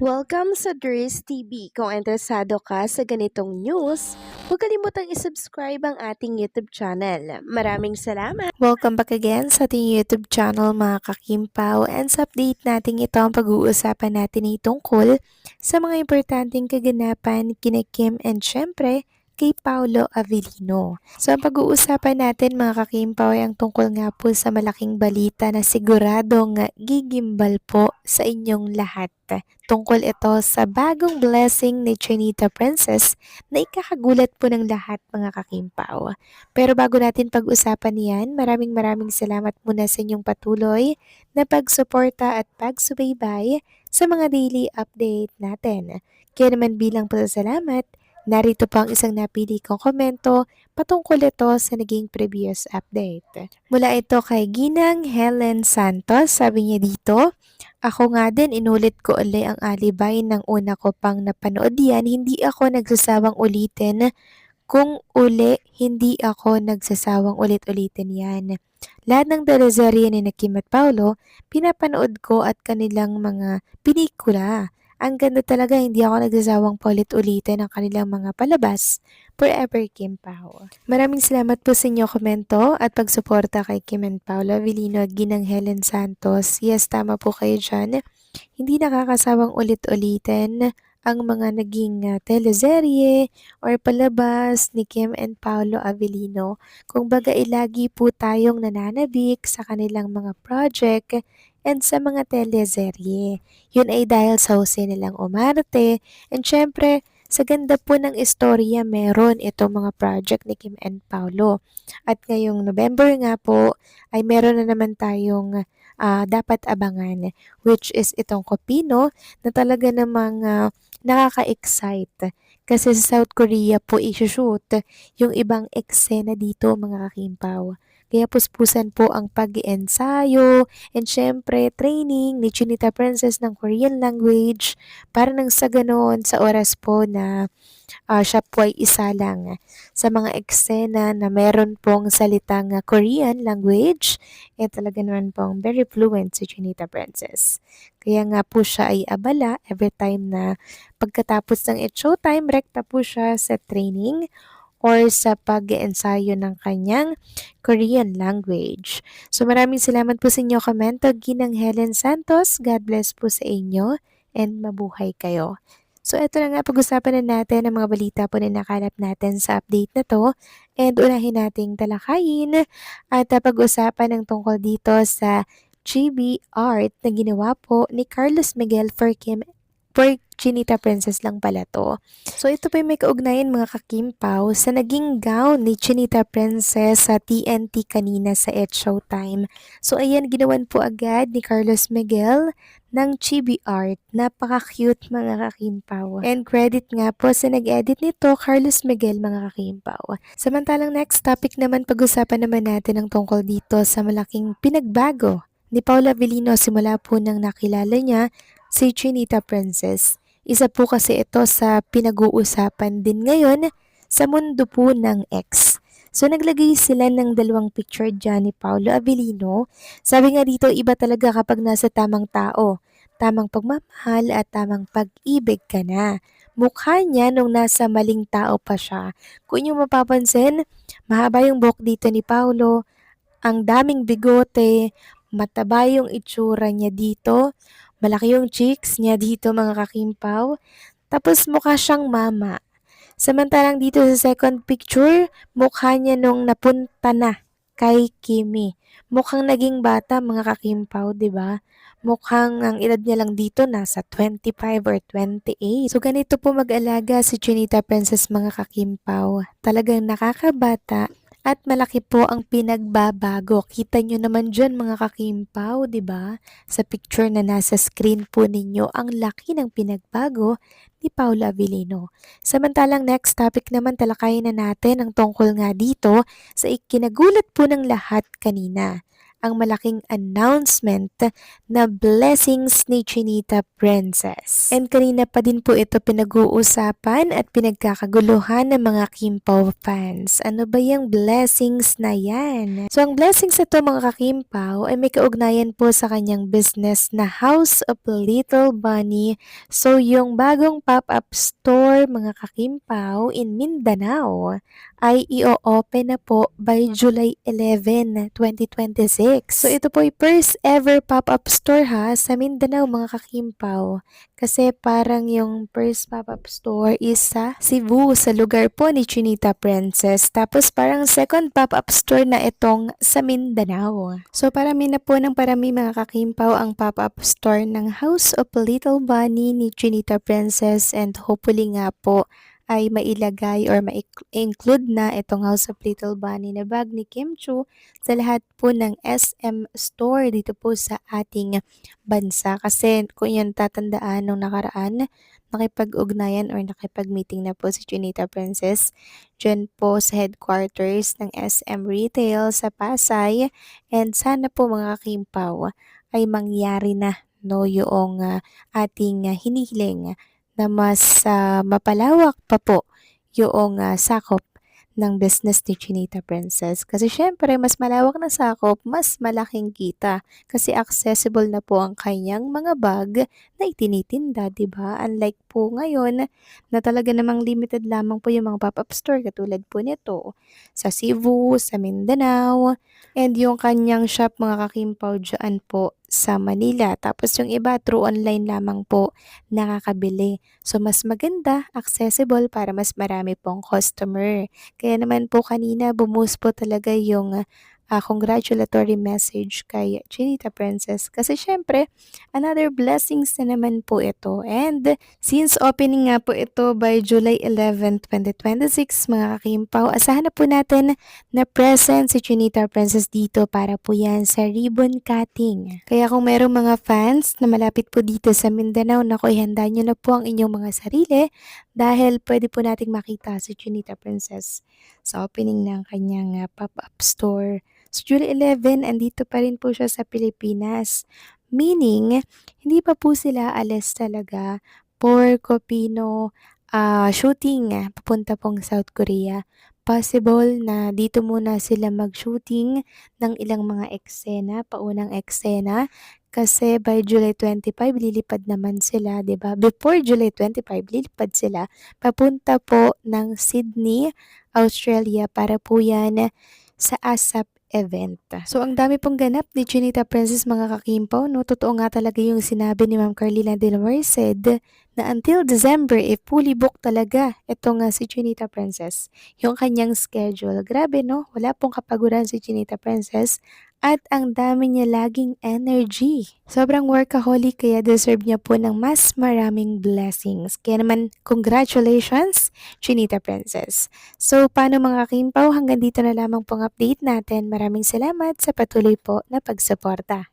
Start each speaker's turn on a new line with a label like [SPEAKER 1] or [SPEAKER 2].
[SPEAKER 1] Welcome sa Dries TV. Kung interesado ka sa ganitong news, huwag kalimutang isubscribe ang ating YouTube channel. Maraming salamat! Welcome back again sa ating YouTube channel mga kakimpaw, and sa update natin ito ang pag-uusapan natin ay tungkol sa mga importanteng kaganapan kina Kim and syempre kay Paolo Avellino. So ang pag-uusapan natin mga kakimpaw ay ang tungkol nga po sa malaking balita na siguradong gigimbal po sa inyong lahat. Tungkol ito sa bagong blessing ni Trinita Princess na ikakagulat po ng lahat mga kakimpaw. Pero bago natin pag-usapan yan, maraming salamat muna sa inyong patuloy na pagsuporta at pagsubaybay sa mga daily update natin. Kaya naman bilang pasasalamat, narito po ang isang napili kong komento patungkol ito sa naging previous update. Mula ito kay Ginang Helen Santos, sabi niya dito, ako nga din inulit ko uli ang alibay ng una ko pang napanood yan, hindi ako nagsasawang ulitin. Kung uli, hindi ako nagsasawang ulit-ulitin yan. Lahat ng teleserye ni Kim at Paolo, pinapanood ko at kanilang mga pelikula. Ang ganda talaga, hindi ako nagsasawang paulit-ulitin ang kanilang mga palabas. Forever Kim Pao. Maraming salamat po sa inyo komento at pagsuporta kay Kim and Paolo Avellino at Ginang Helen Santos. Yes, tama po kayo dyan. Hindi nakakasawang ulit-ulitin ang mga naging teleserye or palabas ni Kim and Paolo Avellino. Kung baga lagi po tayong nananabik sa kanilang mga project and sa mga teleserye. Yun ay dahil sa husay nilang umarte and syempre sa ganda po ng istorya meron itong mga project ni Kim and Paolo. At ngayong November nga po ay meron na naman tayong dapat abangan, which is itong Kopino na talaga namang nakaka-excite. Kasi sa South Korea po i-shoot yung ibang eksena dito mga kakimpaw. Kaya puspusan po ang pag-iensayo and syempre training ni Chinita Princess ng Korean language para nang sa ganoon sa oras po na siya po ay isa lang sa mga eksena na meron pong salitang Korean language. Talaga naman pong very fluent si Chinita Princess. Kaya nga po siya ay abala every time na pagkatapos ng It's Showtime, rekta po siya sa training or sa pag-ensayo ng kanyang Korean language. So maraming salamat po sa inyo komento, Ginang Helen Santos. God bless po sa inyo and mabuhay kayo. So eto na nga, pag-usapan na natin ang mga balita po na nakalap natin sa update na to, and unahin nating talakayin at pag-usapan ng tungkol dito sa GB art na ginawa po ni Carlos Miguel for Chinita Princess lang pala to. So ito pa yung may kaugnayan mga kakimpaw sa naging gown ni Chinita Princess sa TNT kanina sa It's Showtime. So ayan, ginawan po agad ni Carlos Miguel ng chibi art. Napaka-cute mga kakimpaw. And credit nga po sa nag-edit nito, Carlos Miguel mga kakimpaw. Samantalang next topic naman, pag-usapan naman natin ang tungkol dito sa malaking pinagbago ni Paolo Avellino simula po nang nakilala niya si Chinita Princess. Isa po kasi ito sa pinag-uusapan din ngayon sa mundo po ng ex. So naglagay sila ng dalawang picture dyan ni Paolo Avellino. Sabi nga dito, iba talaga kapag nasa tamang tao, tamang pagmamahal at tamang pag-ibig ka na. Mukha niya nung nasa maling tao pa siya. Kung inyong mapapansin, mahaba yung buhok dito ni Paolo, ang daming bigote, mataba yung itsura niya dito, malaki yung cheeks niya dito mga kakimpaw, tapos mukha siyang mama. Samantalang dito sa second picture, mukha niya nung napunta na kay Kimi. Mukhang naging bata mga kakimpaw, 'di ba? Mukhang ang edad niya lang dito nasa 25 or 28. So ganito po mag-alaga si Chinita Princess mga kakimpaw. Talagang nakakabata at malaki po ang pinagbabago. Kita nyo naman dyan mga kakimpaw, di ba? Sa picture na nasa screen po ninyo, ang laki ng pinagbago ni Paolo Avellino. Samantalang next topic naman, talakayin na natin ang tungkol nga dito sa ikinagulat po ng lahat kanina. ang malaking announcement na blessings ni Chinita Princess. And kanina pa din po ito pinag-uusapan at pinagkakaguluhan ng mga Kimpaw fans. Ano ba yung blessings na yan? So ang blessings na to mga kakimpaw ay may kaugnayan po sa kanyang business na House of Little Bunny. So yung bagong pop-up store mga kakimpaw in Mindanao ay i-open na po by July 11, 2026. So ito po ay first ever pop-up store ha sa Mindanao mga kakimpaw. Kasi parang yung first pop-up store is sa Cebu, sa lugar po ni Chinita Princess. Tapos parang second pop-up store na itong sa Mindanao. So parami na po ng parami mga kakimpaw ang pop-up store ng House of Little Bunny ni Chinita Princess, and hopefully nga po ay mailagay or ma-include na itong House of Little Bunny na bag ni Kim Chu sa lahat po ng SM store dito po sa ating bansa. Kasi kung yan tatandaan nung nakaraan, nakipag-ugnayan or nakipag-meeting na po si Chinita Princess dyan po sa headquarters ng SM Retail sa Pasay, and sana po mga kimpaw ay mangyari na no yung ating hinihiling na mas mapalawak pa po yung sakop ng business ni Chinita Princess. Kasi syempre, mas malawak na sakop, mas malaking kita. Kasi accessible na po ang kanyang mga bag na itinitinda, di ba? Unlike po ngayon, na talaga namang limited lamang po yung mga pop-up store katulad po nito sa Cebu, sa Mindanao, and yung kanyang shop mga kakimpaw dyan po sa Manila. Tapos yung iba, through online lamang po nakakabili. So, mas maganda, accessible para mas marami pong customer. Kaya naman po kanina, bumuhos po talaga yung congratulatory message kay Chinita Princess. Kasi syempre, another blessings na naman po ito. And since opening nga po ito by July 11, 2026, mga kakimpaw, asahan na po natin na present si Chinita Princess dito para po yan sa ribbon cutting. Kaya kung merong mga fans na malapit po dito sa Mindanao, naku, ihanda nyo na po ang inyong mga sarili dahil pwede po nating makita si Chinita Princess sa opening ng kanyang pop-up store. So, July 11, andito pa rin po siya sa Pilipinas. Meaning, hindi pa po sila alis talaga for Copino shooting papunta pong South Korea. Possible na dito muna sila mag-shooting ng ilang mga eksena, paunang eksena. Kasi by July 25, lilipad naman sila, 'di ba? Before July 25, lilipad sila papunta po ng Sydney, Australia para po yan sa ASAP event. So, ang dami pong ganap ni Chinita Princess mga kakimpaw, no? Totoo nga talaga yung sinabi ni Ma'am Carlina de la Merced na until December, fully booked talaga ito nga si Chinita Princess. Yung kanyang schedule. Grabe, no? Wala pong kapaguran si Chinita Princess at ang dami niya laging energy. Sobrang workaholic kaya deserve niya po ng mas maraming blessings. Kaya naman, congratulations, Chinita Princess. So, paano mga kimpaw? Hanggang dito na lamang pong update natin. Maraming salamat sa patuloy po na pagsuporta.